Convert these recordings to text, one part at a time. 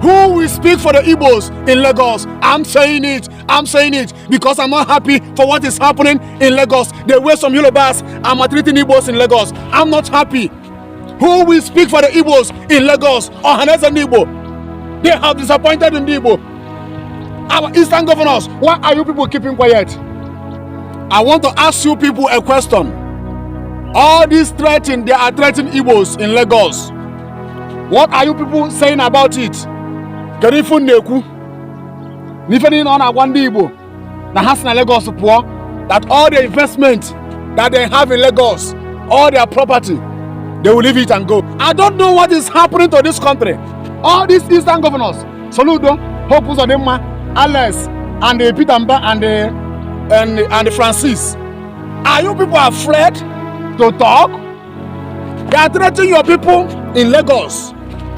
Who will speak for the Igbos in Lagos? I'm saying it because I'm not happy for what is happening in Lagos. The way some Yorubas are maltreating Igbos in Lagos. I'm not happy. Who will speak for the Igbos in Lagos? Ohanes and Igbo. They have disappointed in the Igbo. Our Eastern governors, why are you people keeping quiet? I want to ask you people a question. All these threatening, they are threatening Igbos in Lagos. What are you people saying about it? Kerifu Neku, Nifeni on Awandi Igbo, na Hasna Lagos poor, that all the investment that they have in Lagos, all their property, they will leave it and go. I don't know what is happening to this country. All these Eastern governors, Soludo, Hope Uzodinma, Alex, and the Peter Mba and the Francis. Are you people afraid to talk? They are threatening your people in Lagos.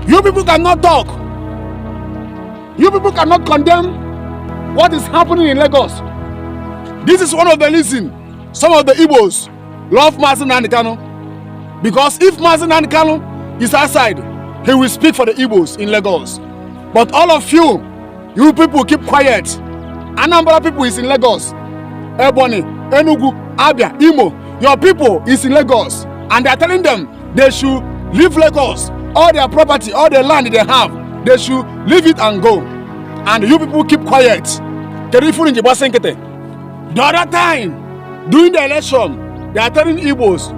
You people cannot talk. You people cannot condemn what is happening in Lagos. This is one of the reasons some of the Igbos love Mazi Nnamdi Kanu. Because if Mazi Nnamdi Kanu is outside, he will speak for the Igbos in Lagos. But all of you people keep quiet. Anambra people is in Lagos. Ebonyi, Enugu, Abia, Imo. Your people is in Lagos. And they are telling them they should leave Lagos. All their property, all the land they have, they should leave it and go. And you people keep quiet. The other time, during the election, they are telling Igbos,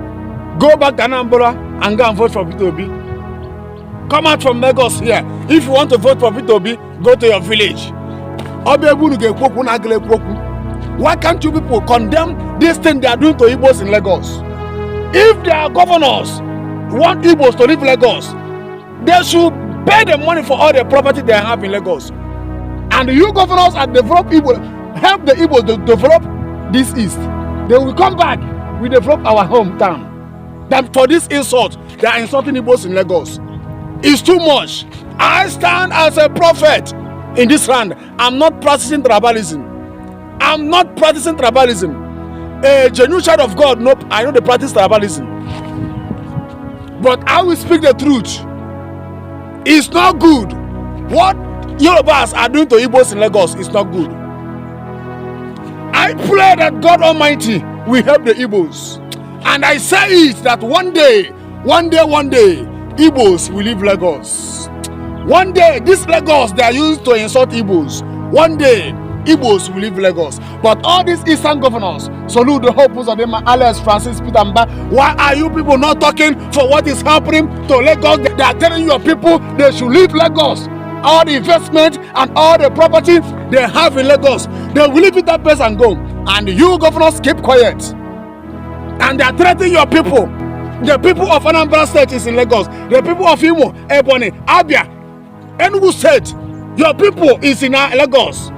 go back to Anambra and go and vote for Peter Obi. Come out from Lagos here. If you want to vote for Peter Obi, go to your village. Why can't you people condemn this thing they are doing to Igbos in Lagos? If their governors want Igbos to leave Lagos, they should pay the money for all the property they have in Lagos. And you governors are develop Igbo, help the Igbos to develop this east. They will come back, we develop our hometown. Then for this insult, they are insulting Igbos in Lagos. It's too much. I stand as a prophet in this land. I'm not practicing tribalism. I'm not practicing tribalism. A genuine child of God, nope, I know they practice tribalism. But I will speak the truth. It's not good. What Yorubas are doing to Igbos in Lagos is not good. I pray that God Almighty will help the Igbos. And I say it that one day, Igbos will leave Lagos. One day, this Lagos they are used to insult Igbos. One day, Igbos will leave Lagos. But all these Eastern governors, Soludo, Hope Uzodinma, Alex, Francis, Peter Mba, why are you people not talking for what is happening to Lagos? They are telling your people they should leave Lagos. All the investment and all the property they have in Lagos, they will leave it that place and go. And you governors keep quiet. And they are threatening your people. The people of Anambra State is in Lagos. The people of Imo, Ebonyi, Abia, Enugu State, your people is in Lagos.